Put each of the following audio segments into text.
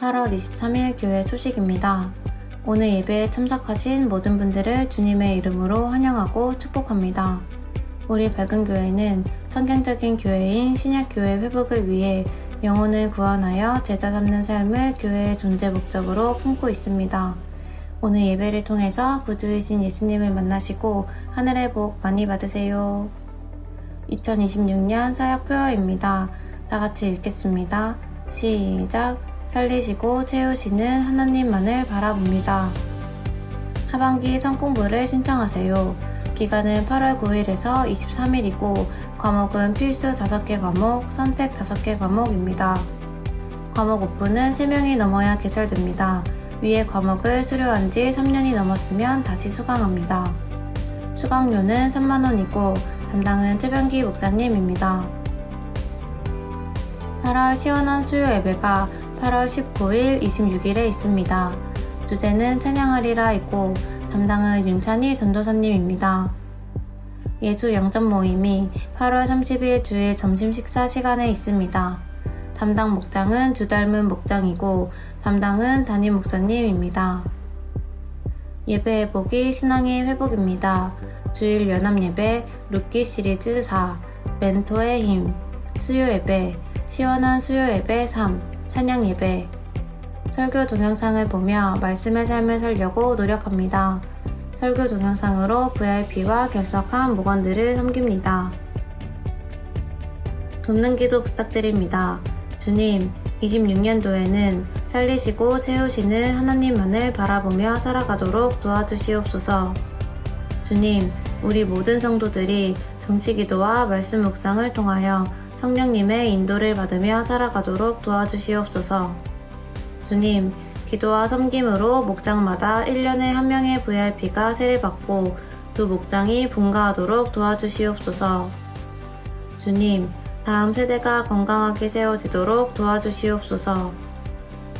8월 23일 교회 소식입니다. 오늘 예배에 참석하신 모든 분들을 주님의 이름으로 환영하고 축복합니다. 우리 밝은 교회는 성경적인 교회인 신약교회 회복을 위해 영혼을 구원하여 제자 삼는 삶을 교회의 존재 목적으로 품고 있습니다. 오늘 예배를 통해서 구주이신 예수님을 만나시고 하늘의 복 많이 받으세요. 2026년 사역 표어입니다. 다 같이 읽겠습니다. 시작. 살리시고 채우시는 하나님만을 바라봅니다. 하반기 성공부를 신청하세요. 기간은 8월 9일에서 23일이고 과목은 필수 5개 과목, 선택 5개 과목입니다. 과목 오픈은 3명이 넘어야 개설됩니다. 위의 과목을 수료한 지 3년이 넘었으면 다시 수강합니다. 수강료는 3만원이고 담당은 최병기 목사님입니다. 8월 시원한 수요 예배가 8월 19일, 26일에 있습니다. 주제는 찬양하리라 있고 담당은 윤찬희 전도사님입니다. 예수 영접 모임이 8월 30일 주일 점심 식사 시간에 있습니다. 담당 목장은 주닮은 목장이고 담당은 담임 목사님입니다. 예배 회복이 신앙의 회복입니다. 주일 연합 예배, 룻기 시리즈 4, 멘토의 힘, 수요 예배, 시원한 수요 예배 3, 찬양 예배. 설교 동영상을 보며 말씀의 삶을 살려고 노력합니다. 설교 동영상으로 VIP와 결석한 목원들을 섬깁니다. 돕는 기도 부탁드립니다. 주님, 26년도에는 살리시고 채우시는 하나님만을 바라보며 살아가도록 도와주시옵소서. 주님, 우리 모든 성도들이 정치기도와 말씀 묵상을 통하여 성령님의 인도를 받으며 살아가도록 도와주시옵소서. 주님, 기도와 섬김으로 목장마다 1년에 1명의 VIP가 세례받고 2 목장이 분가하도록 도와주시옵소서. 주님, 다음 세대가 건강하게 세워지도록 도와주시옵소서.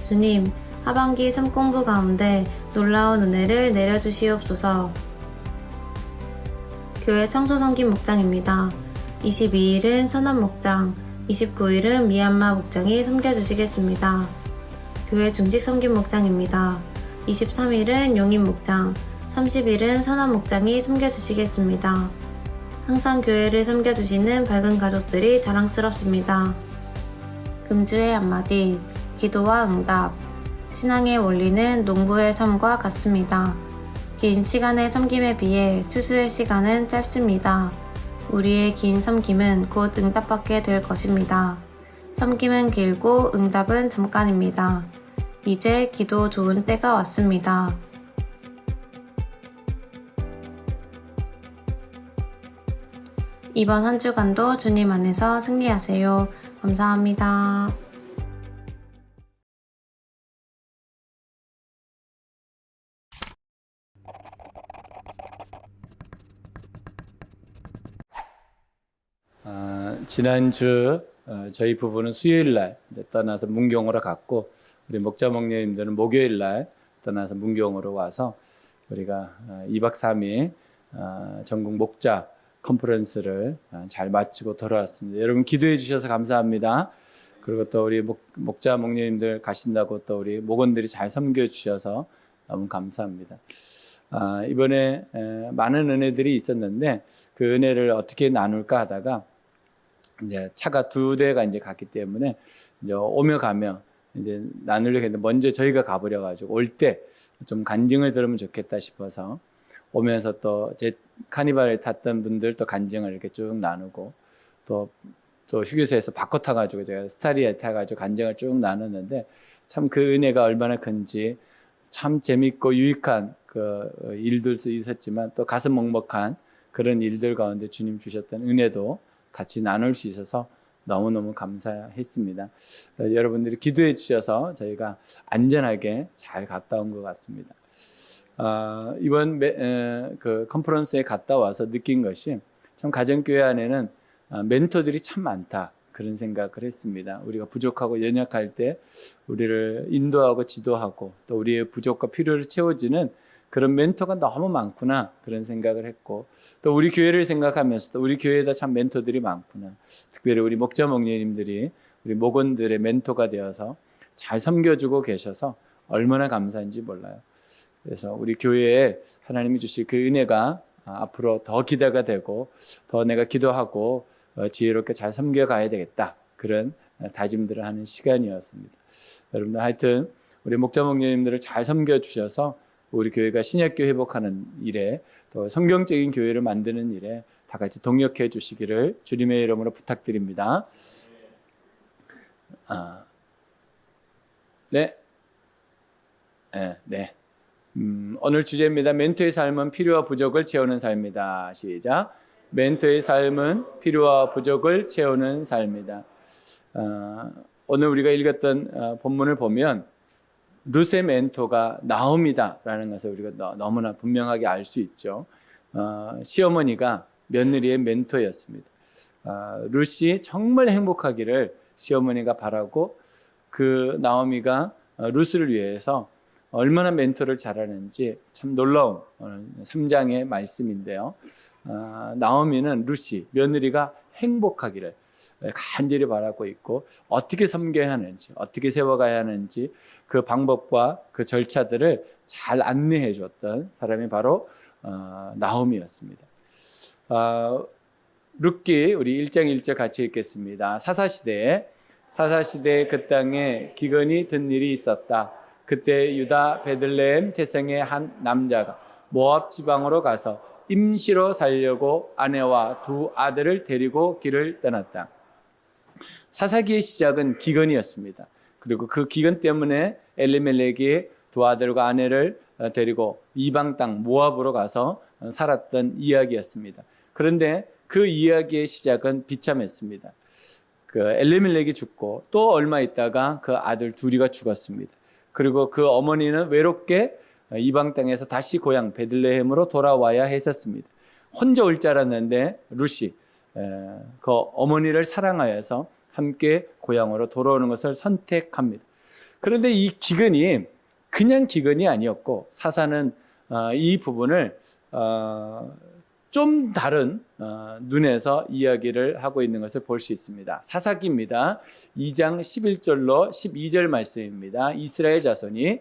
주님, 하반기 삶공부 가운데 놀라운 은혜를 내려주시옵소서. 교회 청소섬김 목장입니다. 22일은 선원 목장, 29일은 미얀마 목장이 섬겨주시겠습니다. 교회 중식 섬김 목장입니다. 23일은 용인 목장, 30일은 선원 목장이 섬겨주시겠습니다. 항상 교회를 섬겨주시는 밝은 가족들이 자랑스럽습니다. 금주의 한마디, 기도와 응답. 신앙의 원리는 농부의 삶과 같습니다. 긴 시간의 섬김에 비해 추수의 시간은 짧습니다. 우리의 긴 섬김은 곧 응답받게 될 것입니다. 섬김은 길고 응답은 잠깐입니다. 이제 기도 좋은 때가 왔습니다. 이번 한 주간도 주님 안에서 승리하세요. 감사합니다. 지난주 저희 부부는 수요일날 떠나서 문경으로 갔고 우리 목자 목녀님들은 목요일날 떠나서 문경으로 와서 우리가 2박 3일 전국 목자 컨퍼런스를 잘 마치고 돌아왔습니다. 여러분 기도해 주셔서 감사합니다. 그리고 또 우리 목자 목녀님들 가신다고 또 우리 목원들이 잘 섬겨 주셔서 너무 감사합니다. 이번에 많은 은혜들이 있었는데 그 은혜를 어떻게 나눌까 하다가 이제 차가 2대가 이제 갔기 때문에 이제 오며 가며 이제 나누려고 했는데 먼저 저희가 가버려 가지고 올 때 좀 간증을 들으면 좋겠다 싶어서 오면서 또 제 카니발을 탔던 분들 또 간증을 이렇게 쭉 나누고 또 휴게소에서 바꿔 타가지고 제가 스타리에 타가지고 간증을 쭉 나눴는데 참 그 은혜가 얼마나 큰지 참 재밌고 유익한 그 일들도 있었지만 또 가슴 먹먹한 그런 일들 가운데 주님 주셨던 은혜도 같이 나눌 수 있어서 너무너무 감사했습니다. 여러분들이 기도해 주셔서 저희가 안전하게 잘 갔다 온 것 같습니다. 이번 그 컨퍼런스에 갔다 와서 느낀 것이 참 가정교회 안에는 멘토들이 참 많다 그런 생각을 했습니다. 우리가 부족하고 연약할 때 우리를 인도하고 지도하고 또 우리의 부족과 필요를 채워주는 그런 멘토가 너무 많구나 그런 생각을 했고 또 우리 교회를 생각하면서도 우리 교회에다 참 멘토들이 많구나. 특별히 우리 목자 목녀님들이 우리 목원들의 멘토가 되어서 잘 섬겨주고 계셔서 얼마나 감사한지 몰라요. 그래서 우리 교회에 하나님이 주실 그 은혜가 앞으로 더 기대가 되고 더 내가 기도하고 지혜롭게 잘 섬겨가야 되겠다. 그런 다짐들을 하는 시간이었습니다. 여러분들 하여튼 우리 목자 목녀님들을 잘 섬겨주셔서 우리 교회가 신약교 회복하는 일에 또 성경적인 교회를 만드는 일에 다 같이 동역해 주시기를 주님의 이름으로 부탁드립니다. 네. 오늘 주제입니다. 멘토의 삶은 필요와 부족을 채우는 삶이다. 시작. 멘토의 삶은 필요와 부족을 채우는 삶이다. 오늘 우리가 읽었던 본문을 보면 룻의 멘토가 나옴이다라는 것을 우리가 너무나 분명하게 알 수 있죠. 시어머니가 며느리의 멘토였습니다. 룻이 정말 행복하기를 시어머니가 바라고 그 나오미가 룻을 위해서 얼마나 멘토를 잘하는지 참 놀라운 3장의 말씀인데요. 나오미는 룻이 며느리가 행복하기를 간절히 바라고 있고 어떻게 섬겨야 하는지 어떻게 세워가야 하는지 그 방법과 그 절차들을 잘 안내해 줬던 사람이 바로 나오미였습니다. 룻기 우리 1장 1절 같이 읽겠습니다. 사사시대에 그 땅에 기근이 든 일이 있었다. 그때 유다 베들레헴 태생의 한 남자가 모압 지방으로 가서 임시로 살려고 아내와 두 아들을 데리고 길을 떠났다. 사사기의 시작은 기근이었습니다. 그리고 그 기근 때문에 엘리멜렉이 두 아들과 아내를 데리고 이방 땅 모압으로 가서 살았던 이야기였습니다. 그런데 그 이야기의 시작은 비참했습니다. 그 엘리멜렉이 죽고 또 얼마 있다가 그 아들 둘이가 죽었습니다. 그리고 그 어머니는 외롭게 이방 땅에서 다시 고향 베들레헴으로 돌아와야 했었습니다. 혼자 올 줄 알았는데 룻이 그 어머니를 사랑하여서 함께 고향으로 돌아오는 것을 선택합니다. 그런데 이 기근이 그냥 기근이 아니었고 사사는 이 부분을 좀 다른 눈에서 이야기를 하고 있는 것을 볼 수 있습니다. 사사기입니다. 2장 11절로 12절 말씀입니다. 이스라엘 자손이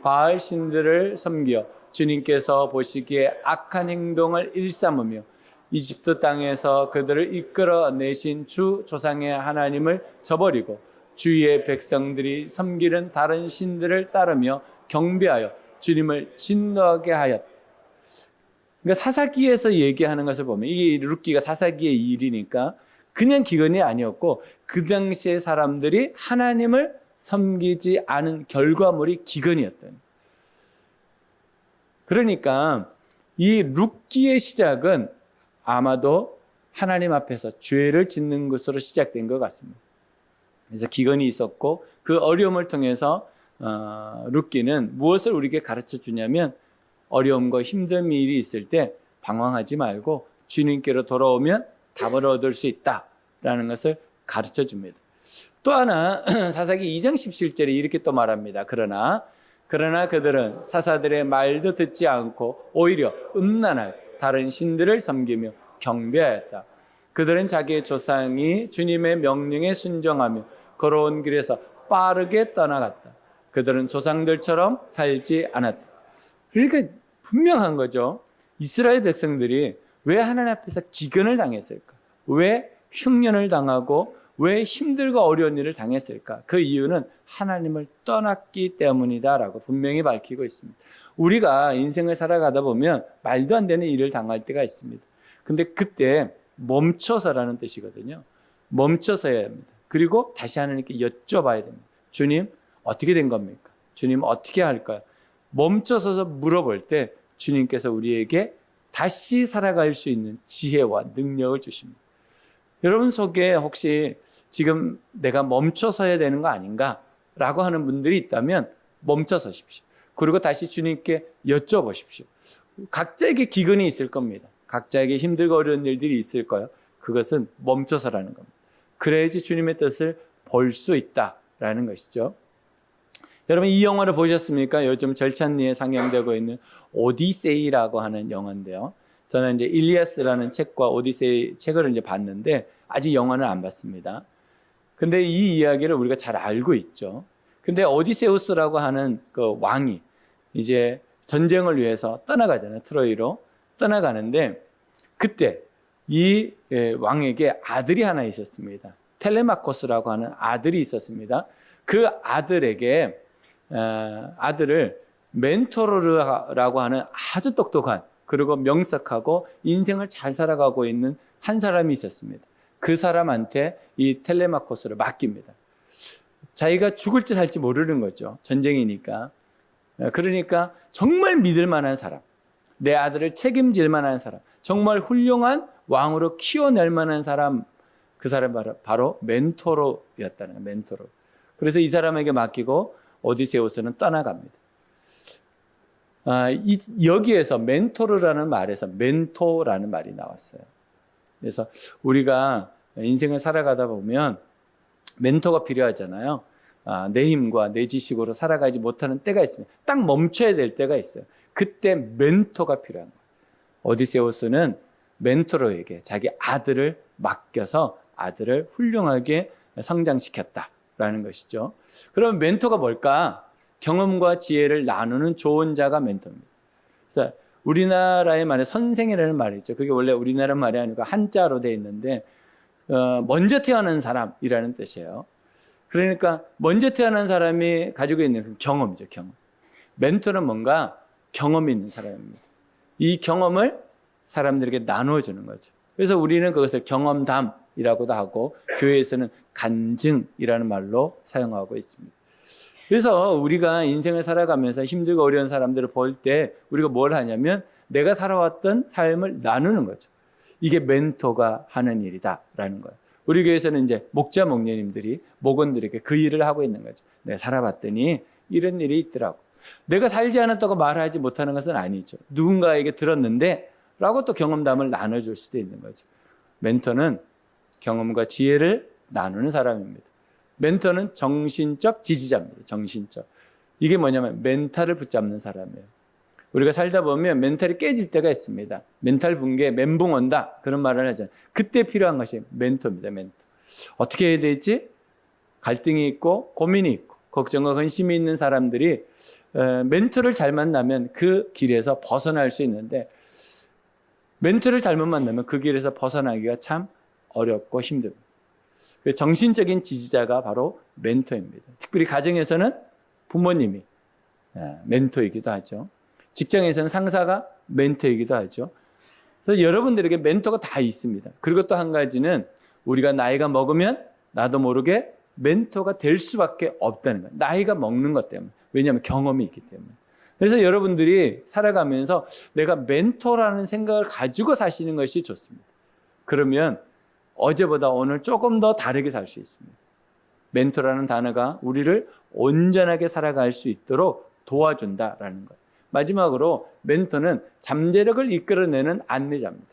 바알 신들을 섬겨 주님께서 보시기에 악한 행동을 일삼으며 이집트 땅에서 그들을 이끌어내신 주 조상의 하나님을 저버리고 주위의 백성들이 섬기는 다른 신들을 따르며 경배하여 주님을 진노하게 하였다. 그러니까 사사기에서 얘기하는 것을 보면 이게 룻기가 사사기의 일이니까 그냥 기근이 아니었고 그 당시의 사람들이 하나님을 섬기지 않은 결과물이 기근이었던. 그러니까 이 룻기의 시작은 아마도 하나님 앞에서 죄를 짓는 것으로 시작된 것 같습니다. 그래서 기근이 있었고 그 어려움을 통해서 룻기는 무엇을 우리에게 가르쳐 주냐면 어려움과 힘든 일이 있을 때 방황하지 말고 주님께로 돌아오면 답을 얻을 수 있다라는 것을 가르쳐 줍니다. 또 하나 사사기 2장 17절에 이렇게 또 말합니다. 그러나 그들은 사사들의 말도 듣지 않고 오히려 음란하여 다른 신들을 섬기며 경배하였다. 그들은 자기의 조상이 주님의 명령에 순종하며 걸어온 길에서 빠르게 떠나갔다. 그들은 조상들처럼 살지 않았다. 그러니까 분명한 거죠. 이스라엘 백성들이 왜 하나님 앞에서 기근을 당했을까? 왜 흉년을 당하고 왜 힘들고 어려운 일을 당했을까? 그 이유는 하나님을 떠났기 때문이다라고 분명히 밝히고 있습니다. 우리가 인생을 살아가다 보면 말도 안 되는 일을 당할 때가 있습니다. 근데 그때 멈춰서라는 뜻이거든요. 멈춰서 해야 합니다. 그리고 다시 하나님께 여쭤봐야 됩니다. 주님, 어떻게 된 겁니까? 주님, 어떻게 할까요? 멈춰서서 물어볼 때 주님께서 우리에게 다시 살아갈 수 있는 지혜와 능력을 주십니다. 여러분 속에 혹시 지금 내가 멈춰서 해야 되는 거 아닌가? 라고 하는 분들이 있다면 멈춰서십시오. 그리고 다시 주님께 여쭤보십시오. 각자에게 기근이 있을 겁니다. 각자에게 힘들고 어려운 일들이 있을 거예요. 그것은 멈춰서라는 겁니다. 그래야지 주님의 뜻을 볼 수 있다라는 것이죠. 여러분 이 영화를 보셨습니까? 요즘 절찬리에 상영되고 있는 오디세이라고 하는 영화인데요. 저는 이제 일리아스라는 책과 오디세이 책을 이제 봤는데 아직 영화는 안 봤습니다. 근데 이 이야기를 우리가 잘 알고 있죠. 근데 오디세우스라고 하는 그 왕이 이제 전쟁을 위해서 떠나가잖아요. 트로이로 떠나가는데 그때 이 왕에게 아들이 하나 있었습니다. 텔레마코스라고 하는 아들이 있었습니다. 그 아들에게 아들을 멘토르라고 하는 아주 똑똑한 그리고 명석하고 인생을 잘 살아가고 있는 한 사람이 있었습니다. 그 사람한테 이 텔레마코스를 맡깁니다. 자기가 죽을지 살지 모르는 거죠. 전쟁이니까. 그러니까 정말 믿을 만한 사람, 내 아들을 책임질 만한 사람, 정말 훌륭한 왕으로 키워낼 만한 사람, 그 사람 바로 멘토로였다는 거예요. 멘토로. 그래서 이 사람에게 맡기고 오디세우스는 떠나갑니다. 여기에서 멘토르라는 말에서 멘토라는 말이 나왔어요. 그래서 우리가 인생을 살아가다 보면 멘토가 필요하잖아요. 내 힘과 내 지식으로 살아가지 못하는 때가 있습니다. 딱 멈춰야 될 때가 있어요. 그때 멘토가 필요한 거예요. 오디세우스는 멘토로에게 자기 아들을 맡겨서 아들을 훌륭하게 성장시켰다라는 것이죠. 그럼 멘토가 뭘까? 경험과 지혜를 나누는 좋은 자가 멘토입니다. 그래서 우리나라의 말에 선생이라는 말이 있죠. 그게 원래 우리나라 말이 아니고 한자로 되어 있는데 먼저 태어난 사람이라는 뜻이에요. 그러니까 먼저 태어난 사람이 가지고 있는 그 경험이죠. 경험. 멘토는 뭔가 경험이 있는 사람입니다. 이 경험을 사람들에게 나눠주는 거죠. 그래서 우리는 그것을 경험담이라고도 하고 교회에서는 간증이라는 말로 사용하고 있습니다. 그래서 우리가 인생을 살아가면서 힘들고 어려운 사람들을 볼 때 우리가 뭘 하냐면 내가 살아왔던 삶을 나누는 거죠. 이게 멘토가 하는 일이다라는 거예요. 우리 교회에서는 이제 목자 목녀님들이 목원들에게 그 일을 하고 있는 거죠. 내가 살아봤더니 이런 일이 있더라고. 내가 살지 않았다고 말하지 못하는 것은 아니죠. 누군가에게 들었는데 라고 또 경험담을 나눠줄 수도 있는 거죠. 멘토는 경험과 지혜를 나누는 사람입니다. 멘토는 정신적 지지자입니다. 정신적. 이게 뭐냐면 멘탈을 붙잡는 사람이에요. 우리가 살다 보면 멘탈이 깨질 때가 있습니다. 멘탈 붕괴, 멘붕 온다. 그런 말을 하잖아요. 그때 필요한 것이 멘토입니다. 멘토. 어떻게 해야 되지? 갈등이 있고 고민이 있고 걱정과 근심이 있는 사람들이 멘토를 잘 만나면 그 길에서 벗어날 수 있는데 멘토를 잘못 만나면 그 길에서 벗어나기가 참 어렵고 힘듭니다. 정신적인 지지자가 바로 멘토입니다. 특별히 가정에서는 부모님이 멘토이기도 하죠. 직장에서는 상사가 멘토이기도 하죠. 그래서 여러분들에게 멘토가 다 있습니다. 그리고 또 한 가지는 우리가 나이가 먹으면 나도 모르게 멘토가 될 수밖에 없다는 거예요. 나이가 먹는 것 때문에. 왜냐하면 경험이 있기 때문에. 그래서 여러분들이 살아가면서 내가 멘토라는 생각을 가지고 사시는 것이 좋습니다. 그러면 어제보다 오늘 조금 더 다르게 살 수 있습니다. 멘토라는 단어가 우리를 온전하게 살아갈 수 있도록 도와준다라는 거예요. 마지막으로 멘토는 잠재력을 이끌어내는 안내자입니다.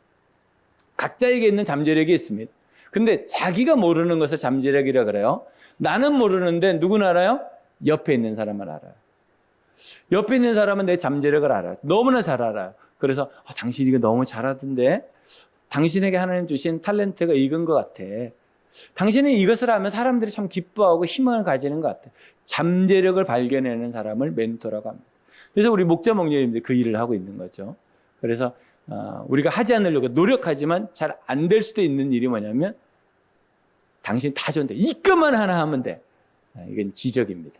각자에게 있는 잠재력이 있습니다. 근데 자기가 모르는 것을 잠재력이라 그래요. 나는 모르는데 누구는 알아요? 옆에 있는 사람은 알아요. 옆에 있는 사람은 내 잠재력을 알아요. 너무나 잘 알아요. 그래서 당신이 이거 너무 잘하던데 당신에게 하나님 주신 탤런트가 익은 것 같아. 당신은 이것을 하면 사람들이 참 기뻐하고 희망을 가지는 것 같아. 잠재력을 발견해내는 사람을 멘토라고 합니다. 그래서 우리 목자 목녀님들이 그 일을 하고 있는 거죠. 그래서 우리가 하지 않으려고 노력하지만 잘 안 될 수도 있는 일이 뭐냐면 당신 다 좋은데 이것만 하나 하면 돼. 이건 지적입니다.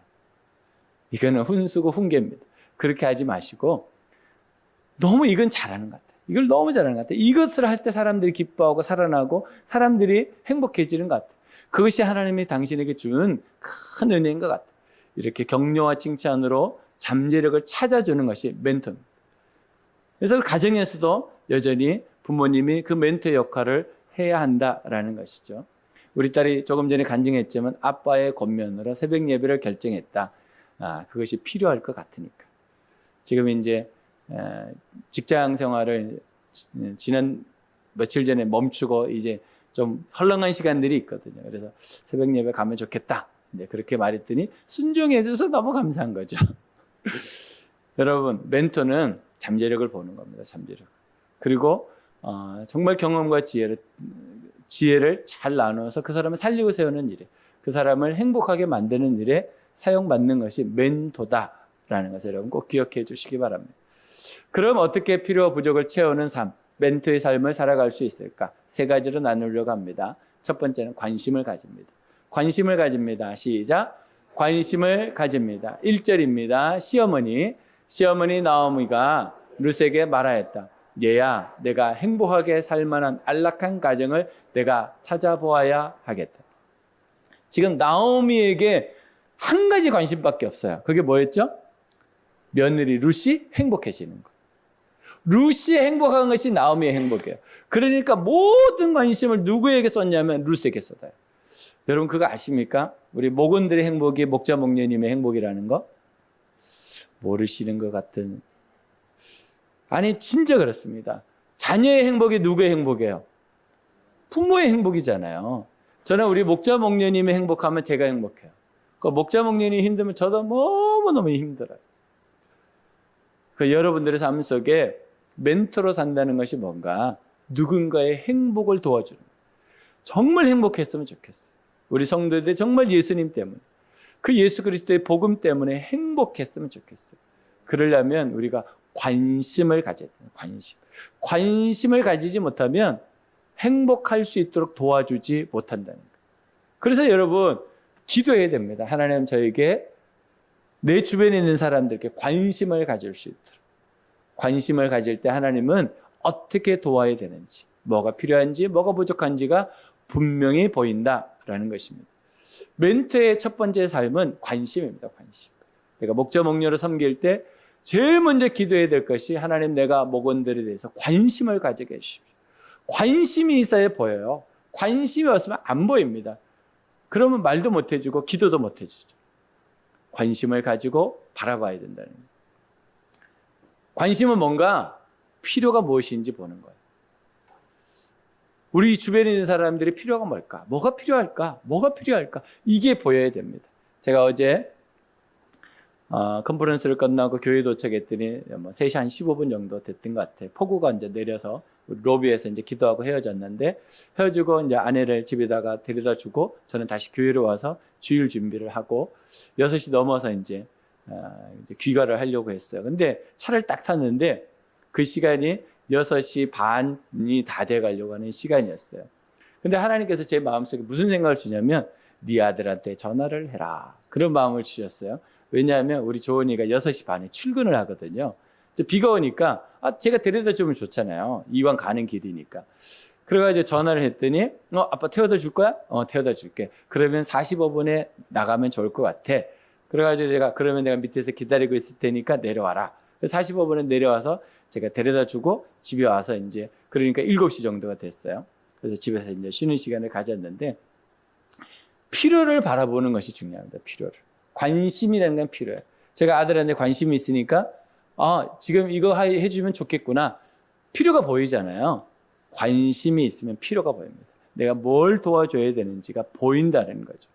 이거는 훈수고 훈계입니다. 그렇게 하지 마시고 너무 이건 잘하는 것 같아. 이걸 너무 잘하는 것 같아. 이것을 할 때 사람들이 기뻐하고 살아나고 사람들이 행복해지는 것 같아. 그것이 하나님이 당신에게 준 큰 은혜인 것 같아. 이렇게 격려와 칭찬으로 잠재력을 찾아주는 것이 멘토입니다. 그래서 가정에서도 여전히 부모님이 그 멘토의 역할을 해야 한다라는 것이죠. 우리 딸이 조금 전에 간증했지만 아빠의 권면으로 새벽 예배를 결정했다. 그것이 필요할 것 같으니까. 지금 이제 직장 생활을 지난 며칠 전에 멈추고 이제 좀 헐렁한 시간들이 있거든요. 그래서 새벽 예배 가면 좋겠다. 이제 그렇게 말했더니 순종해줘서 너무 감사한 거죠. 여러분, 멘토는 잠재력을 보는 겁니다. 잠재력. 그리고 정말 경험과 지혜를 잘 나누어서 그 사람을 살리고 세우는 일이에요. 그 사람을 행복하게 만드는 일에 사용받는 것이 멘토다라는 것을 여러분 꼭 기억해 주시기 바랍니다. 그럼 어떻게 필요와 부족을 채우는 삶, 멘토의 삶을 살아갈 수 있을까? 세 가지로 나누려고 합니다. 첫 번째는 관심을 가집니다. 관심을 가집니다. 시작. 관심을 가집니다. 1절입니다. 시어머니 나오미가 룻에게 말하였다. 얘야, 내가 행복하게 살 만한 안락한 가정을 내가 찾아보아야 하겠다. 지금 나오미에게 한 가지 관심밖에 없어요. 그게 뭐였죠? 며느리 룻이 행복해지는 거. 룻이 행복한 것이 나오미의 행복이에요. 그러니까 모든 관심을 누구에게 쏟냐면 룻에게 쏟아요. 여러분 그거 아십니까? 우리 목원들의 행복이 목자 목녀님의 행복이라는 거 모르시는 것 같은. 아니 진짜 그렇습니다. 자녀의 행복이 누구의 행복이에요? 부모의 행복이잖아요. 저는 우리 목자 목녀님이 행복하면 제가 행복해요. 그 목자 목녀님이 힘들면 저도 너무너무 힘들어요. 그 여러분들의 삶 속에 멘토로 산다는 것이 뭔가 누군가의 행복을 도와주는 거예요. 정말 행복했으면 좋겠어요. 우리 성도들 정말 예수님 때문에 그 예수 그리스도의 복음 때문에 행복했으면 좋겠어요. 그러려면 우리가 관심을 가져야 돼요. 관심을 가지지 못하면 행복할 수 있도록 도와주지 못한다는 거예요. 그래서 여러분 기도해야 됩니다. 하나님 저에게 내 주변에 있는 사람들께 관심을 가질 수 있도록. 관심을 가질 때 하나님은 어떻게 도와야 되는지, 뭐가 필요한지, 뭐가 부족한지가 분명히 보인다라는 것입니다. 멘토의 첫 번째 삶은 관심입니다. 관심. 내가 목자 목녀로 섬길 때 제일 먼저 기도해야 될 것이 하나님 내가 목원들에 대해서 관심을 가지게 해주십시오. 관심이 있어야 보여요. 관심이 없으면 안 보입니다. 그러면 말도 못 해주고 기도도 못 해주죠. 관심을 가지고 바라봐야 된다는 거예요. 관심은 뭔가 필요가 무엇인지 보는 거예요. 우리 주변에 있는 사람들이 필요가 뭘까? 뭐가 필요할까? 뭐가 필요할까? 이게 보여야 됩니다. 제가 어제 컨퍼런스를 끝나고 교회 도착했더니 3시 한 15분 정도 됐던 것 같아요. 폭우가 이제 내려서 로비에서 이제 기도하고 헤어졌는데 헤어지고 이제 아내를 집에다가 데려다 주고 저는 다시 교회로 와서 주일 준비를 하고 6시 넘어서 이제 귀가를 하려고 했어요. 근데 차를 딱 탔는데 그 시간이 6시 반이 다 돼 가려고 하는 시간이었어요. 근데 하나님께서 제 마음속에 무슨 생각을 주냐면 네 아들한테 전화를 해라. 그런 마음을 주셨어요. 왜냐하면 우리 조은이가 6시 반에 출근을 하거든요. 비가 오니까 제가 데려다 주면 좋잖아요. 이왕 가는 길이니까. 그래가지고 전화를 했더니 아빠 태워다 줄 거야? 태워다 줄게. 그러면 45분에 나가면 좋을 것 같아. 그래가지고 제가 그러면 내가 밑에서 기다리고 있을 테니까 내려와라. 45분에 내려와서 제가 데려다 주고 집에 와서 이제 그러니까 7시 정도가 됐어요. 그래서 집에서 이제 쉬는 시간을 가졌는데 필요를 바라보는 것이 중요합니다. 필요를. 관심이라는 건 필요해요. 제가 아들한테 관심이 있으니까 지금 이거 해주면 좋겠구나. 필요가 보이잖아요. 관심이 있으면 필요가 보입니다. 내가 뭘 도와줘야 되는지가 보인다는 거죠.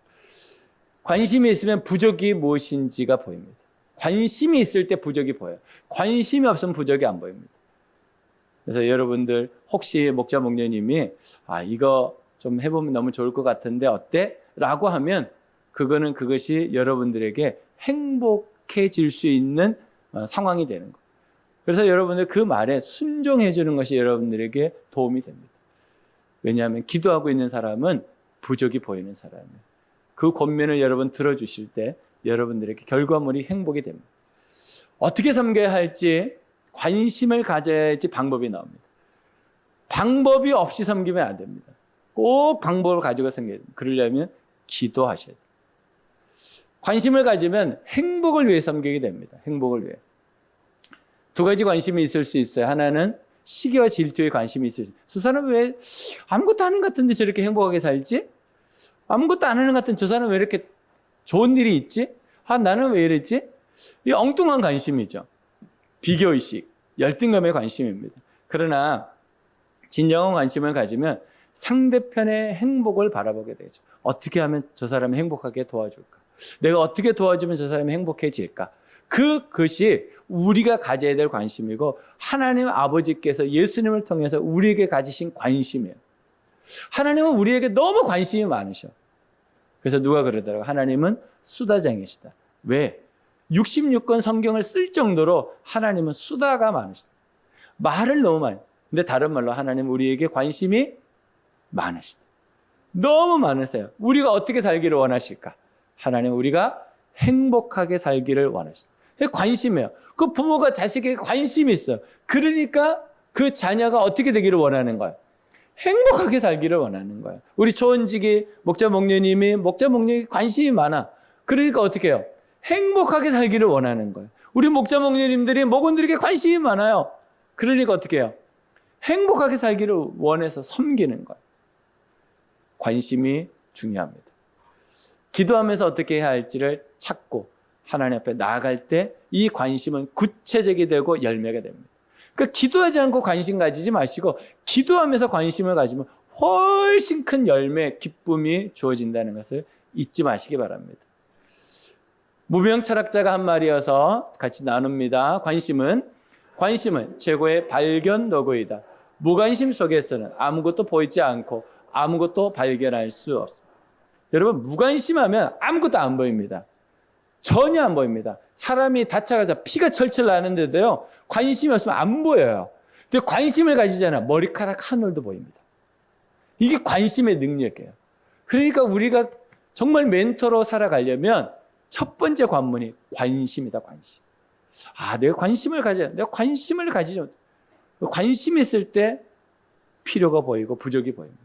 관심이 있으면 부족이 무엇인지가 보입니다. 관심이 있을 때 부족이 보여요. 관심이 없으면 부족이 안 보입니다. 그래서 여러분들 혹시 목자 목녀님이 이거 좀 해보면 너무 좋을 것 같은데 어때? 라고 하면 그것이 여러분들에게 행복해질 수 있는 상황이 되는 거예요. 그래서 여러분들 그 말에 순종해 주는 것이 여러분들에게 도움이 됩니다. 왜냐하면 기도하고 있는 사람은 부족이 보이는 사람이에요. 그 권면을 여러분 들어주실 때 여러분들에게 결과물이 행복이 됩니다. 어떻게 섬겨야 할지 관심을 가져야지 방법이 나옵니다. 방법이 없이 섬기면 안 됩니다. 꼭 방법을 가지고 섬겨야 됩니다. 그러려면 기도하셔야 돼요. 관심을 가지면 행복을 위해 섬기게 됩니다. 행복을 위해. 두 가지 관심이 있을 수 있어요. 하나는 시기와 질투에 관심이 있을 수 있어요. 저 사람 왜 아무것도 안 하는 것 같은데 저렇게 행복하게 살지? 아무것도 안 하는 것 같은 저 사람 왜 이렇게 좋은 일이 있지? 나는 왜 이랬지? 이 엉뚱한 관심이죠. 비교의식, 열등감의 관심입니다. 그러나 진정한 관심을 가지면 상대편의 행복을 바라보게 되죠. 어떻게 하면 저 사람을 행복하게 도와줄까? 내가 어떻게 도와주면 저 사람이 행복해질까? 그것이 우리가 가져야 될 관심이고 하나님 아버지께서 예수님을 통해서 우리에게 가지신 관심이에요. 하나님은 우리에게 너무 관심이 많으셔. 그래서 누가 그러더라고요. 하나님은 수다쟁이시다. 왜? 66권 성경을 쓸 정도로 하나님은 수다가 많으시다. 말을 너무 많이. 근데 다른 말로 하나님은 우리에게 관심이 많으시다. 너무 많으세요. 우리가 어떻게 살기를 원하실까? 하나님은 우리가 행복하게 살기를 원하시다. 관심이에요. 그 부모가 자식에게 관심이 있어요. 그러니까 그 자녀가 어떻게 되기를 원하는 거예요. 행복하게 살기를 원하는 거예요. 우리 초원지기 목자 목녀님이 관심이 많아. 그러니까 어떻게 해요? 행복하게 살기를 원하는 거예요. 우리 목자 목녀님들이 목원들에게 관심이 많아요. 그러니까 어떻게 해요? 행복하게 살기를 원해서 섬기는 거예요. 관심이 중요합니다. 기도하면서 어떻게 해야 할지를 찾고 하나님 앞에 나아갈 때 이 관심은 구체적이 되고 열매가 됩니다. 그러니까 기도하지 않고 관심 가지지 마시고 기도하면서 관심을 가지면 훨씬 큰 열매, 기쁨이 주어진다는 것을 잊지 마시기 바랍니다. 무명 철학자가 한 말이어서 같이 나눕니다. 관심은 최고의 발견 도구이다. 무관심 속에서는 아무것도 보이지 않고 아무것도 발견할 수 없습니다. 여러분, 무관심하면 아무것도 안 보입니다. 전혀 안 보입니다. 사람이 다쳐가서 피가 철철 나는데도요, 관심이 없으면 안 보여요. 근데 관심을 가지잖아. 머리카락 한 올도 보입니다. 이게 관심의 능력이에요. 그러니까 우리가 정말 멘토로 살아가려면 첫 번째 관문이 관심이다, 관심. 내가 관심을 가져야 돼. 내가 관심을 가지지 못해. 관심이 있을 때 필요가 보이고 부족이 보입니다.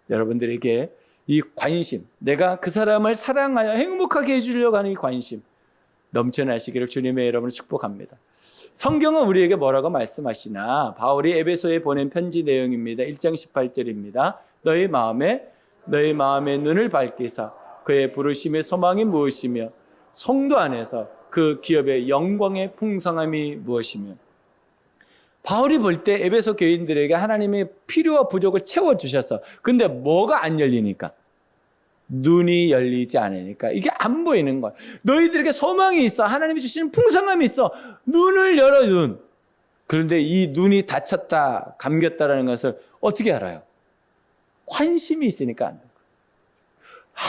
여러분들에게 이 관심, 내가 그 사람을 사랑하여 행복하게 해주려고 하는 이 관심 넘쳐나시기를 주님의 이름으로 축복합니다. 성경은 우리에게 뭐라고 말씀하시나? 바울이 에베소에 보낸 편지 내용입니다. 1장 18절입니다. 너희 마음에 눈을 밝히사 그의 부르심의 소망이 무엇이며 성도 안에서 그 기업의 영광의 풍성함이 무엇이며. 바울이 볼 때 에베소 교인들에게 하나님의 필요와 부족을 채워주셔서, 근데 뭐가 안 열리니까? 눈이 열리지 않으니까 이게 안 보이는 거야. 너희들에게 소망이 있어. 하나님이 주시는 풍성함이 있어. 눈을 열어, 눈. 그런데 이 눈이 닫혔다, 감겼다라는 것을 어떻게 알아요? 관심이 있으니까 안 돼요.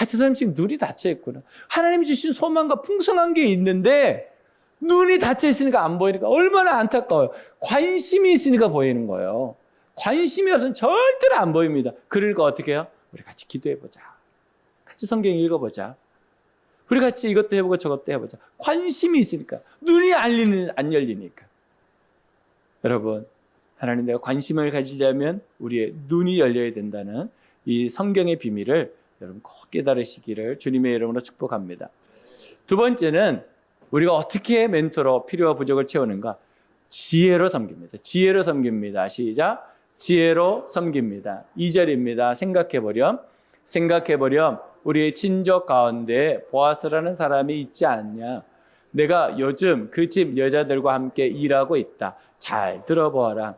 저 사람 지금 눈이 닫혀 있구나. 하나님이 주신 소망과 풍성한 게 있는데 눈이 닫혀 있으니까 안 보이니까 얼마나 안타까워요. 관심이 있으니까 보이는 거예요. 관심이 없으면 절대로 안 보입니다. 그러니까 어떻게 해요? 우리 같이 기도해보자. 같이 성경 읽어보자. 우리 같이 이것도 해보고 저것도 해보자. 관심이 있으니까. 눈이 안 열리니까. 여러분, 하나님, 내가 관심을 가지려면 우리의 눈이 열려야 된다는 이 성경의 비밀을 여러분 꼭 깨달으시기를 주님의 이름으로 축복합니다. 두 번째는 우리가 어떻게 멘토로 필요와 부족을 채우는가? 지혜로 섬깁니다. 지혜로 섬깁니다. 시작. 지혜로 섬깁니다. 2절입니다. 생각해보렴. 우리의 친족 가운데 보아스라는 사람이 있지 않냐? 내가 요즘 그 집 여자들과 함께 일하고 있다. 잘 들어보아라.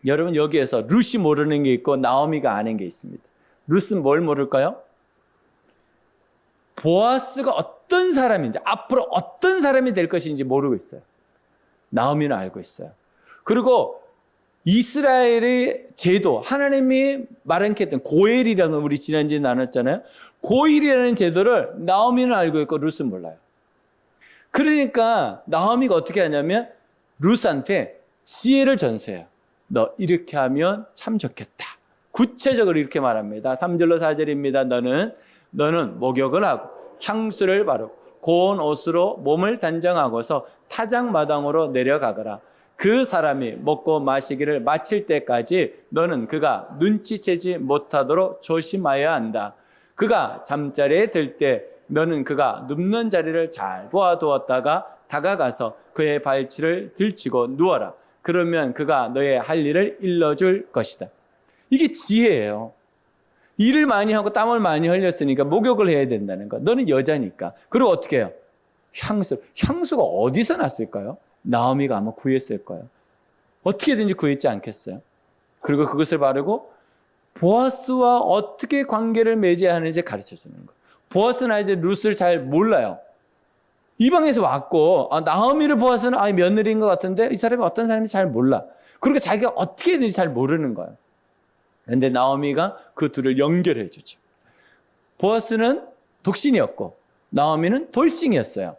여러분, 여기에서 룻이 모르는 게 있고 나오미가 아는 게 있습니다. 룻은 뭘 모를까요? 보아스가 어떤 사람인지, 앞으로 어떤 사람이 될 것인지 모르고 있어요. 나오미는 알고 있어요. 그리고 이스라엘의 제도, 하나님이 말한했던 고엘이라는, 우리 지난주에 나눴잖아요. 고엘이라는 제도를 나오미는 알고 있고 룻은 몰라요. 그러니까 나오미가 어떻게 하냐면 룻한테 지혜를 전수해요. 너 이렇게 하면 참 좋겠다. 구체적으로 이렇게 말합니다. 3절로 4절입니다. 너는 목욕을 하고 향수를 바르고 고운 옷으로 몸을 단정하고서 타작마당으로 내려가거라. 그 사람이 먹고 마시기를 마칠 때까지 너는 그가 눈치채지 못하도록 조심하여야 한다. 그가 잠자리에 들 때 너는 그가 눕는 자리를 잘 보아두었다가 다가가서 그의 발치를 들치고 누워라. 그러면 그가 너의 할 일을 일러줄 것이다. 이게 지혜예요. 일을 많이 하고 땀을 많이 흘렸으니까 목욕을 해야 된다는 거. 너는 여자니까. 그리고 어떻게 해요? 향수가 어디서 났을까요? 나오미가 아마 구했을 거예요. 어떻게든지 구했지 않겠어요? 그리고 그것을 바르고 보아스와 어떻게 관계를 맺어야 하는지 가르쳐주는 거예요. 보아스는 이제 룻을 잘 몰라요. 이방에서 왔고 나오미를 보아스는 며느리인 것 같은데 이 사람이 어떤 사람인지 잘 몰라. 그리고 자기가 어떻게 해야 되는지 잘 모르는 거예요. 그런데 나오미가 그 둘을 연결해 주죠. 보아스는 독신이었고 나오미는 돌싱이었어요.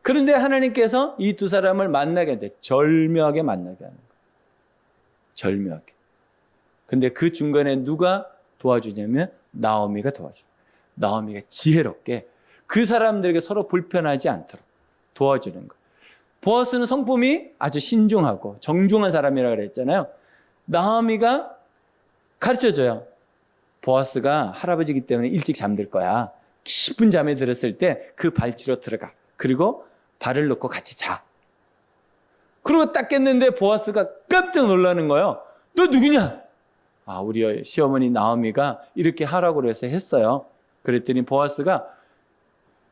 그런데 하나님께서 이 두 사람을 만나게 돼 절묘하게 만나게 하는 거예요. 절묘하게. 근데 그 중간에 누가 도와주냐면 나오미가 도와줘요. 나오미가 지혜롭게 그 사람들에게 서로 불편하지 않도록 도와주는 거예요. 보아스는 성품이 아주 신중하고 정중한 사람이라고 그랬잖아요. 나오미가 가르쳐줘요. 보아스가 할아버지이기 때문에 일찍 잠들 거야. 깊은 잠에 들었을 때 그 발치로 들어가. 그리고 발을 놓고 같이 자. 그리고 딱 깼는데 보아스가 깜짝 놀라는 거예요. 너 누구냐? 아, 우리 시어머니 나오미가 이렇게 하라고 그래서 했어요. 그랬더니 보아스가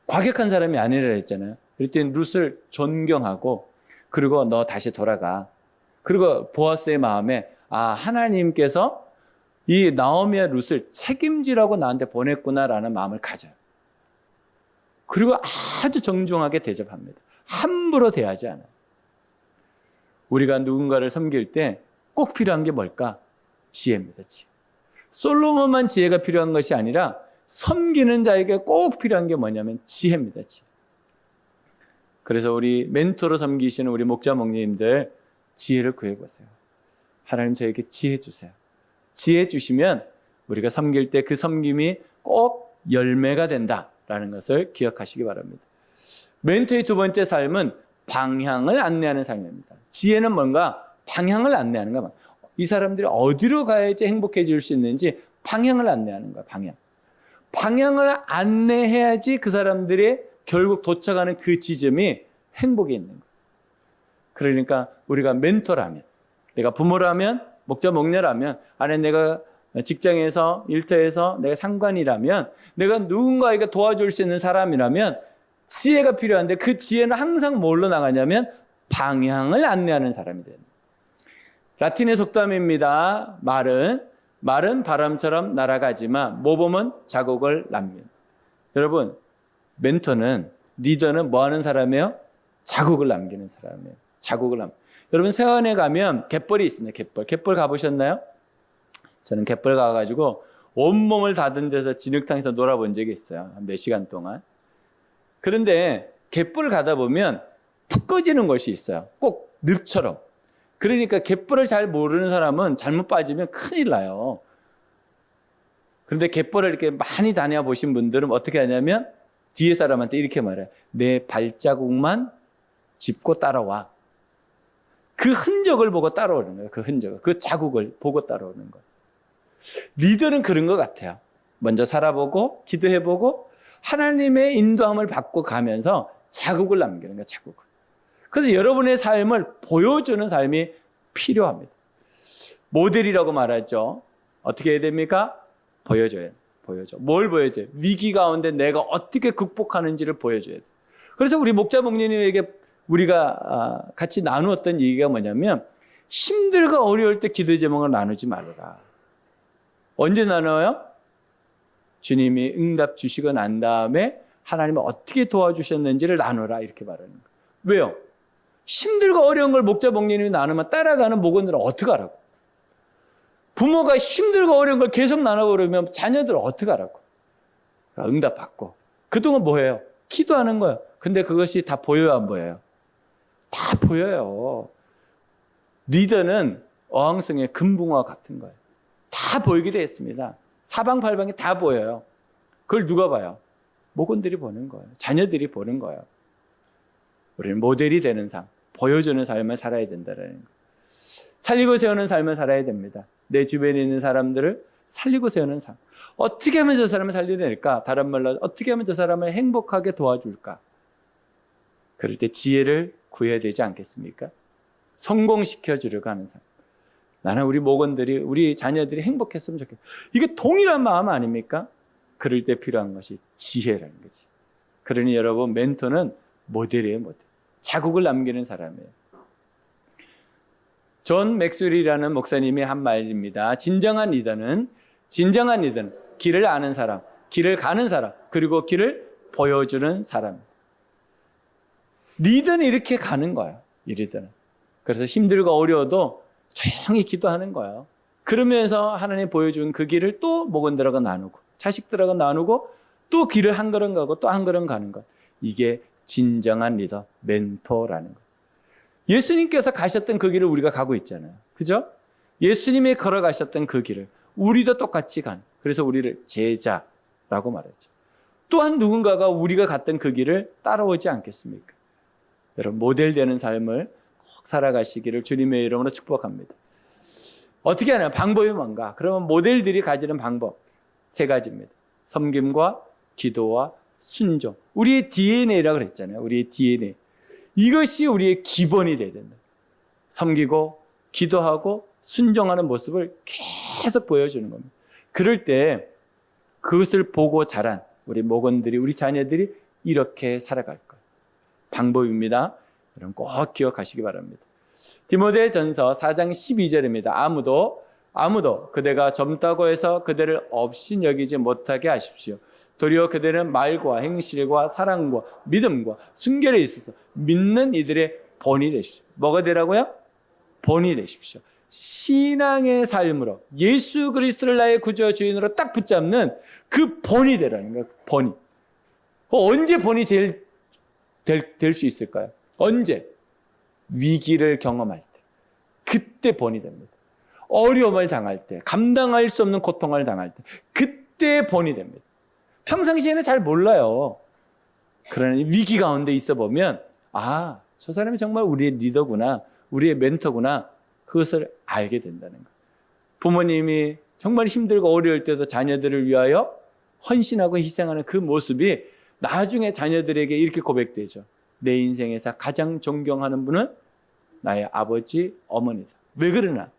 과격한 사람이 아니라 했잖아요. 그랬더니 룻을 존경하고 그리고 너 다시 돌아가. 그리고 보아스의 마음에 아, 하나님께서 이 나오미와 룻을 책임지라고 나한테 보냈구나라는 마음을 가져요. 그리고 아주 정중하게 대접합니다. 함부로 대하지 않아요. 우리가 누군가를 섬길 때 꼭 필요한 게 뭘까? 지혜입니다. 지혜. 솔로몬만 지혜가 필요한 것이 아니라 섬기는 자에게 꼭 필요한 게 뭐냐면 지혜입니다. 지혜. 그래서 우리 멘토로 섬기시는 우리 목자 목님들 지혜를 구해보세요. 하나님 저에게 지혜 주세요. 지혜 주시면 우리가 섬길 때 그 섬김이 꼭 열매가 된다라는 것을 기억하시기 바랍니다. 멘토의 두 번째 삶은 방향을 안내하는 삶입니다. 지혜는 뭔가 방향을 안내하는 거야. 이 사람들이 어디로 가야지 행복해질 수 있는지 방향을 안내하는 거야. 방향을 안내해야지 그 사람들이 결국 도착하는 그 지점이 행복이 있는 거야. 그러니까 우리가 멘토라면, 내가 부모라면, 목자 목녀라면, 아니 내가 직장에서 일터에서 내가 상관이라면, 내가 누군가에게 도와줄 수 있는 사람이라면 지혜가 필요한데 그 지혜는 항상 뭘로 나가냐면 방향을 안내하는 사람이 됩니다. 라틴의 속담입니다. 말은 바람처럼 날아가지만 모범은 자국을 남깁니다. 여러분, 멘토는, 리더는 뭐 하는 사람이에요? 자국을 남기는 사람이에요. 자국을 여러분, 세원에 가면 갯벌이 있습니다. 갯벌 가보셨나요? 저는 갯벌 가가지고 온몸을 닫은 데서 진흙탕에서 놀아본 적이 있어요. 한 몇 시간 동안. 그런데 갯벌 가다 보면 푹 꺼지는 곳이 있어요. 꼭 늪처럼. 그러니까 갯벌을 잘 모르는 사람은 잘못 빠지면 큰일 나요. 그런데 갯벌을 이렇게 많이 다녀보신 분들은 어떻게 하냐면 뒤에 사람한테 이렇게 말해요. 내 발자국만 짚고 따라와. 그 흔적을 보고 따라오는 거예요. 그 흔적을. 그 자국을 보고 따라오는 거예요. 리더는 그런 것 같아요. 먼저 살아보고 기도해보고 하나님의 인도함을 받고 가면서 자국을 남기는 거예요. 자국을. 그래서 여러분의 삶을 보여주는 삶이 필요합니다. 모델이라고 말하죠. 어떻게 해야 됩니까? 보여줘요. 뭘 보여줘요? 위기 가운데 내가 어떻게 극복하는지를 보여줘야 돼요. 그래서 우리 목자 목님에게 우리가 같이 나누었던 얘기가 뭐냐면 힘들고 어려울 때 기도 제목을 나누지 말아라. 언제 나눠요? 주님이 응답 주시고 난 다음에 하나님이 어떻게 도와주셨는지를 나누라 이렇게 말하는 거예요. 왜요? 힘들고 어려운 걸 목자 목님이 나누면 따라가는 목원들은 어떻게 하라고? 부모가 힘들고 어려운 걸 계속 나눠버리면 자녀들은 어떻게 하라고? 그러니까 응답받고. 그동안 뭐 해요? 기도하는 거예요. 근데 그것이 다 보여요, 안 보여요? 다 보여요. 리더는 어항성의 금붕어와 같은 거예요. 다 보이게 되어 있습니다. 사방팔방이 다 보여요. 그걸 누가 봐요? 목원들이 보는 거예요. 자녀들이 보는 거예요. 우리는 모델이 되는 삶, 보여주는 삶을 살아야 된다는 거예요. 살리고 세우는 삶을 살아야 됩니다. 내 주변에 있는 사람들을 살리고 세우는 삶. 어떻게 하면 저 사람을 살려야 될까? 다른 말로 어떻게 하면 저 사람을 행복하게 도와줄까? 그럴 때 지혜를 구해야 되지 않겠습니까? 성공시켜 주려고 하는 삶. 나는 우리 목원들이, 우리 자녀들이 행복했으면 좋겠다. 이게 동일한 마음 아닙니까? 그럴 때 필요한 것이 지혜라는 거지. 그러니 여러분, 멘토는 모델이에요, 모델. 자국을 남기는 사람이에요. 존 맥스웰이라는 목사님이 한 말입니다. 진정한 리더는 길을 아는 사람, 길을 가는 사람, 그리고 길을 보여주는 사람. 리더는 이렇게 가는 거예요. 이 리더는. 그래서 힘들고 어려워도 조용히 기도하는 거예요. 그러면서 하나님 보여준 그 길을 또 목원들하고 나누고 자식들하고 나누고 또 길을 한 걸음 가고 또 한 걸음 가는 것. 이게 진정한 리더, 멘토라는 것. 예수님께서 가셨던 그 길을 우리가 가고 있잖아요. 그죠? 예수님이 걸어가셨던 그 길을 우리도 똑같이 가는. 그래서 우리를 제자라고 말했죠. 또한 누군가가 우리가 갔던 그 길을 따라오지 않겠습니까? 여러분, 모델되는 삶을 꼭 살아가시기를 주님의 이름으로 축복합니다. 어떻게 하나요? 방법이 뭔가? 그러면 모델들이 가지는 방법 3가지입니다. 섬김과 기도와 순종. 우리의 DNA라고 그랬잖아요. 우리의 DNA. 이것이 우리의 기본이 돼야 된다. 섬기고 기도하고 순종하는 모습을 계속 보여주는 겁니다. 그럴 때 그것을 보고 자란 우리 목원들이, 우리 자녀들이 이렇게 살아갈 거예요. 방법입니다. 여러분 꼭 기억하시기 바랍니다. 디모데전서 4장 12절입니다. 아무도 그대가 젊다고 해서 그대를 없인 여기지 못하게 하십시오. 도리어 그대는 말과 행실과 사랑과 믿음과 순결에 있어서 믿는 이들의 본이 되십시오. 뭐가 되라고요? 본이 되십시오. 신앙의 삶으로 예수 그리스도를 나의 구주와 주인으로 딱 붙잡는 그 본이 되라는 거예요. 본이. 언제 본이 제일 될 수 있을까요? 언제? 위기를 경험할 때. 그때 본이 됩니다. 어려움을 당할 때, 감당할 수 없는 고통을 당할 때, 그때 본이 됩니다. 평상시에는 잘 몰라요. 그러나 위기 가운데 있어 보면 아, 저 사람이 정말 우리의 리더구나, 우리의 멘토구나, 그것을 알게 된다는 거예요. 부모님이 정말 힘들고 어려울 때도 자녀들을 위하여 헌신하고 희생하는 그 모습이 나중에 자녀들에게 이렇게 고백되죠. 내 인생에서 가장 존경하는 분은 나의 아버지, 어머니다. 왜 그러나?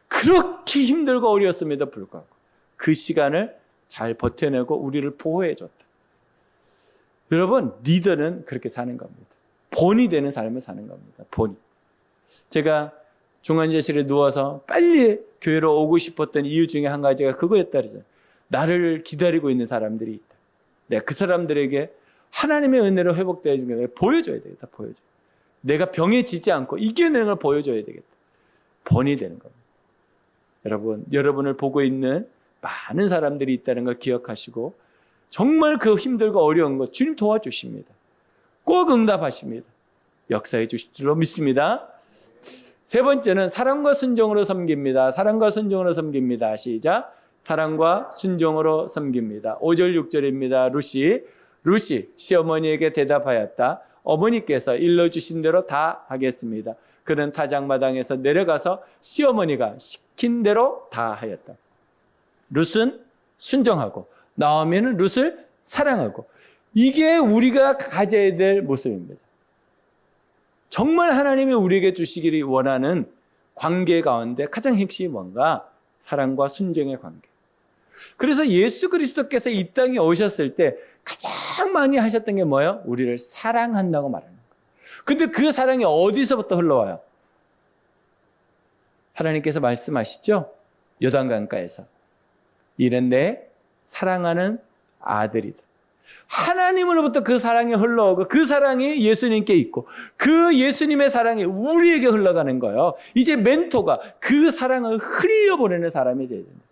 그렇게 힘들고 어려웠음에도 불구하고 그 시간을 잘 버텨내고 우리를 보호해 줬다. 여러분, 리더는 그렇게 사는 겁니다. 본이 되는 삶을 사는 겁니다. 본이. 제가 중환자실에 누워서 빨리 교회로 오고 싶었던 이유 중에 한 가지가 그거였다 그러죠. 나를 기다리고 있는 사람들이 있다. 내가 그 사람들에게 하나님의 은혜로 회복되어 있는 걸 보여줘야 되겠다. 보여줘. 내가 병에 지지 않고 이겨내는 걸 보여줘야 되겠다. 본이 되는 겁니다. 여러분을 보고 있는 많은 사람들이 있다는 걸 기억하시고 정말 그 힘들고 어려운 것 주님 도와주십니다. 꼭 응답하십니다. 역사해 주실 줄로 믿습니다. 3번째는 사랑과 순종으로 섬깁니다. 사랑과 순종으로 섬깁니다. 시작. 사랑과 순종으로 섬깁니다. 5절 6절입니다. 루시 시어머니에게 대답하였다. 어머니께서 일러주신 대로 다 하겠습니다. 그는 타작마당에서 내려가서 시어머니가 시킨 대로 다 하였다. 룻은 순종하고 나오미는 룻을 사랑하고, 이게 우리가 가져야 될 모습입니다. 정말 하나님이 우리에게 주시기를 원하는 관계 가운데 가장 핵심이 뭔가? 사랑과 순종의 관계. 그래서 예수 그리스도께서 이 땅에 오셨을 때 가장 많이 하셨던 게 뭐예요? 우리를 사랑한다고 말하는 거예요. 근데 그 사랑이 어디서부터 흘러와요? 하나님께서 말씀하시죠? 요단강가에서. 이는 내 사랑하는 아들이다. 하나님으로부터 그 사랑이 흘러오고 그 사랑이 예수님께 있고 그 예수님의 사랑이 우리에게 흘러가는 거예요. 이제 멘토가 그 사랑을 흘려보내는 사람이 돼야 됩니다.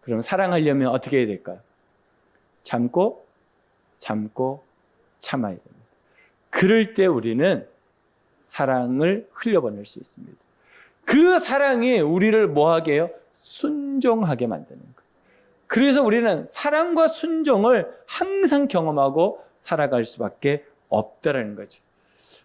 그럼 사랑하려면 어떻게 해야 될까요? 참고 참아야 됩니다. 그럴 때 우리는 사랑을 흘려보낼 수 있습니다. 그 사랑이 우리를 뭐하게 해요? 순종하게 만드는 거예요. 그래서 우리는 사랑과 순종을 항상 경험하고 살아갈 수밖에 없다라는 거죠.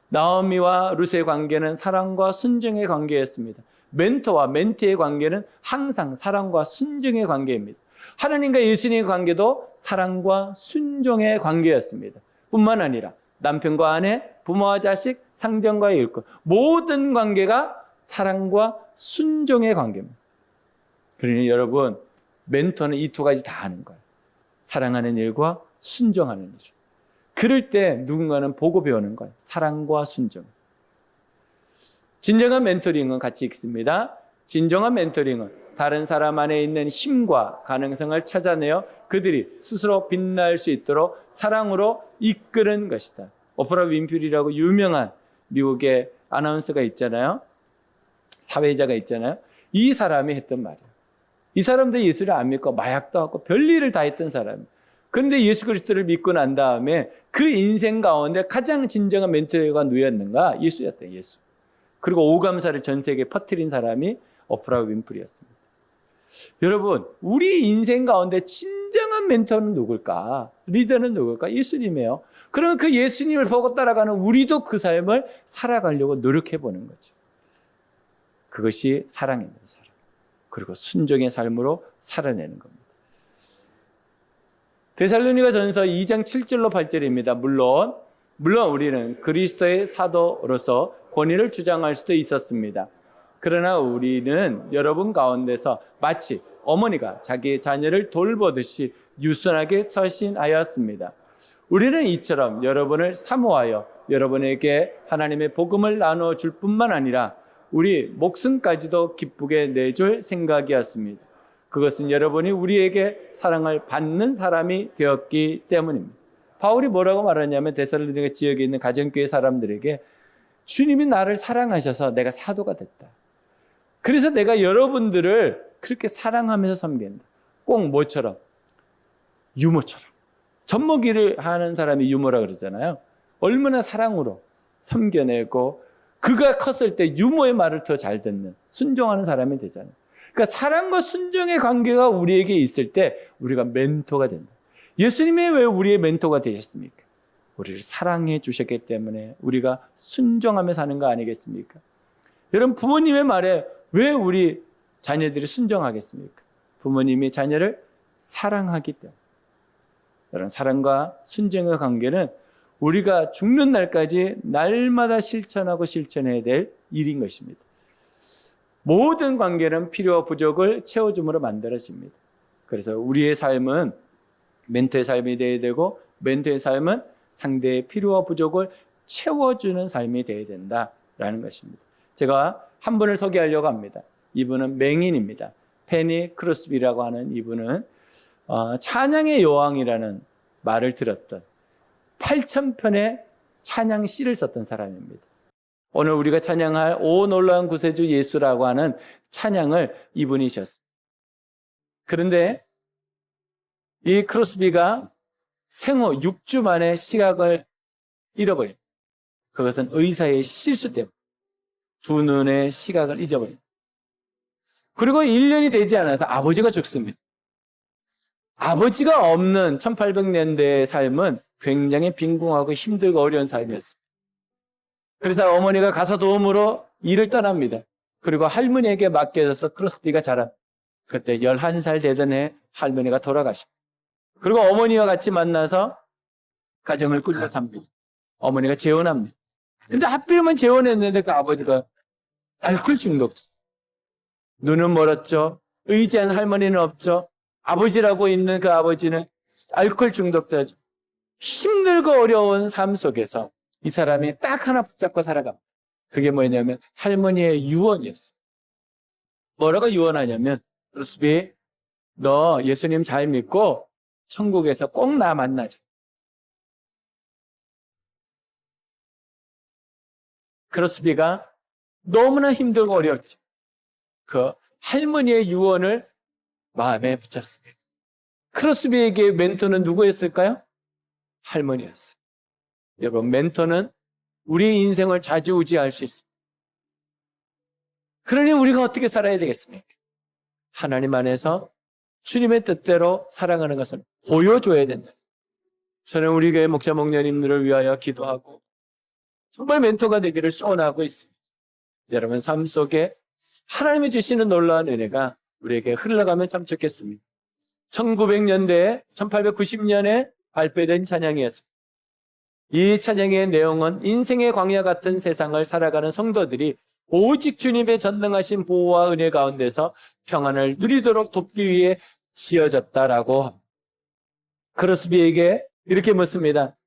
나오미와 룻의 관계는 사랑과 순종의 관계였습니다. 멘토와 멘티의 관계는 항상 사랑과 순종의 관계입니다. 하나님과 예수님의 관계도 사랑과 순종의 관계였습니다. 뿐만 아니라 남편과 아내, 부모와 자식, 상전과의 일꾼, 모든 관계가 사랑과 순종의 관계입니다. 그러니 여러분, 멘토는 이 2가지 다 하는 거예요. 사랑하는 일과 순종하는 일. 그럴 때 누군가는 보고 배우는 거예요. 사랑과 순종. 진정한 멘토링은 같이 읽습니다. 진정한 멘토링은 다른 사람 안에 있는 힘과 가능성을 찾아내어 그들이 스스로 빛날 수 있도록 사랑으로 이끄는 것이다. 오프라 윈프리라고 유명한 미국의 아나운서가 있잖아요. 사회자가 있잖아요. 이 사람이 했던 말이에요. 이 사람도 예수를 안 믿고 마약도 하고 별일을 다 했던 사람. 그런데 예수 그리스도를 믿고 난 다음에 그 인생 가운데 가장 진정한 멘토가 누구였는가? 예수였다, 예수. 그리고 오감사를 전 세계에 퍼뜨린 사람이 오프라 윈프리였습니다. 여러분, 우리 인생 가운데 진정한 멘토는 누굴까? 리더는 누굴까? 예수님이에요. 그러면 그 예수님을 보고 따라가는 우리도 그 삶을 살아가려고 노력해보는 거죠. 그것이 사랑입니다, 사랑. 그리고 순종의 삶으로 살아내는 겁니다. 데살로니가 전서 2장 7절로 8절입니다. 물론 우리는 그리스도의 사도로서 권위를 주장할 수도 있었습니다. 그러나 우리는 여러분 가운데서 마치 어머니가 자기 자녀를 돌보듯이 유순하게 처신하였습니다. 우리는 이처럼 여러분을 사모하여 여러분에게 하나님의 복음을 나눠줄 뿐만 아니라 우리 목숨까지도 기쁘게 내줄 생각이었습니다. 그것은 여러분이 우리에게 사랑을 받는 사람이 되었기 때문입니다. 바울이 뭐라고 말하냐면 데살로니가 지역에 있는 가정교회 사람들에게 주님이 나를 사랑하셔서 내가 사도가 됐다. 그래서 내가 여러분들을 그렇게 사랑하면서 섬긴다. 꼭 뭐처럼? 유모처럼. 젖먹이를 하는 사람이 유모라 그러잖아요. 얼마나 사랑으로 섬겨내고 그가 컸을 때 유모의 말을 더 잘 듣는 순종하는 사람이 되잖아요. 그러니까 사랑과 순종의 관계가 우리에게 있을 때 우리가 멘토가 된다. 예수님이 왜 우리의 멘토가 되셨습니까? 우리를 사랑해 주셨기 때문에 우리가 순종하며 사는 거 아니겠습니까? 여러분, 부모님의 말에 왜 우리 자녀들이 순종하겠습니까? 부모님이 자녀를 사랑하기 때문에. 여러분, 사랑과 순종의 관계는 우리가 죽는 날까지 날마다 실천하고 실천해야 될 일인 것입니다. 모든 관계는 필요와 부족을 채워줌으로 만들어집니다. 그래서 우리의 삶은 멘토의 삶이 되어야 되고 멘토의 삶은 상대의 필요와 부족을 채워주는 삶이 되어야 된다라는 것입니다. 제가 한 분을 소개하려고 합니다. 이분은 맹인입니다. 페니 크로스비라고 하는 이분은 찬양의 여왕이라는 말을 들었던 8,000편의 찬양 시를 썼던 사람입니다. 오늘 우리가 찬양할 오 놀라운 구세주 예수라고 하는 찬양을 이분이 셨습니다. 그런데 이 크로스비가 생후 6주 만에 시각을 잃어버립니다. 그것은 의사의 실수 때문에 두 눈의 시각을 잊어버립니다. 그리고 1년이 되지 않아서 아버지가 죽습니다. 아버지가 없는 1800년대의 삶은 굉장히 빈궁하고 힘들고 어려운 삶이었습니다. 그래서 어머니가 가사 도움으로 일을 떠납니다. 그리고 할머니에게 맡겨져서 크로스비가 자랍니다. 그때 11살 되던 해 할머니가 돌아가십니다. 그리고 어머니와 같이 만나서 가정을 꾸려 삽니다. 어머니가 재혼합니다. 근데 하필이면 재혼했는데 그 아버지가 알코올 중독자. 눈은 멀었죠. 의지한 할머니는 없죠. 아버지라고 있는 그 아버지는 알코올 중독자죠. 힘들고 어려운 삶 속에서 이 사람이 딱 하나 붙잡고 살아갑니다. 그게 뭐냐면 할머니의 유언이었어요. 뭐라고 유언하냐면 크로스비, 너 예수님 잘 믿고 천국에서 꼭 나 만나자. 크로스비가 너무나 힘들고 어렵죠. 그 할머니의 유언을 마음에 붙잡습니다. 크로스비에게 멘토는 누구였을까요? 할머니였어요. 여러분, 멘토는 우리 인생을 좌지우지할 수 있습니다. 그러니 우리가 어떻게 살아야 되겠습니까? 하나님 안에서 주님의 뜻대로 살아가는 것을 보여줘야 된다. 저는 우리 교회 목자 목녀님들을 위하여 기도하고 정말 멘토가 되기를 소원하고 있습니다. 여러분 삶 속에 하나님이 주시는 놀라운 은혜가 우리에게 흘러가면 참 좋겠습니다. 1900년대에 1890년에 발표된 찬양이었습니다. 이 찬양의 내용은 인생의 광야 같은 세상을 살아가는 성도들이 오직 주님의 전능하신 보호와 은혜 가운데서 평안을 누리도록 돕기 위해 지어졌다라고 합니다. 크로스비에게 이렇게 묻습니다.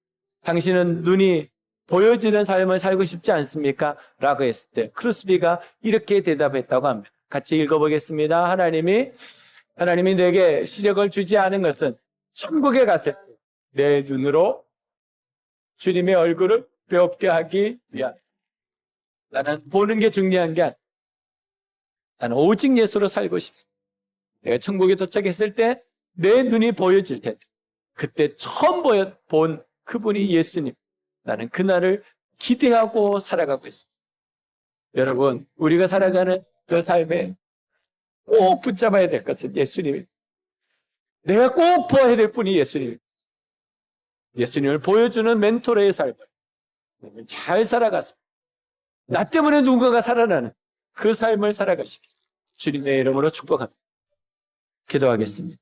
당신은 눈이 보여지는 삶을 살고 싶지 않습니까? 라고 했을 때 크로스비가 이렇게 대답했다고 합니다. 같이 읽어보겠습니다. 하나님이 내게 시력을 주지 않은 것은 천국에 갔을 때 내 눈으로 주님의 얼굴을 배웁게 하기 위함. 나는 보는 게 중요한 게 아니야. 나는 오직 예수로 살고 싶습니다. 내가 천국에 도착했을 때 내 눈이 보여질 텐데 그때 처음 본 그분이 예수님. 나는 그날을 기대하고 살아가고 있습니다. 여러분, 우리가 살아가는 그 삶에 꼭 붙잡아야 될 것은 예수님입니다. 내가 꼭 보아야 될 분이 예수님입니다. 예수님을 보여주는 멘토의 삶을 잘 살아가서 나 때문에 누군가가 살아나는 그 삶을 살아가시길 주님의 이름으로 축복합니다. 기도하겠습니다.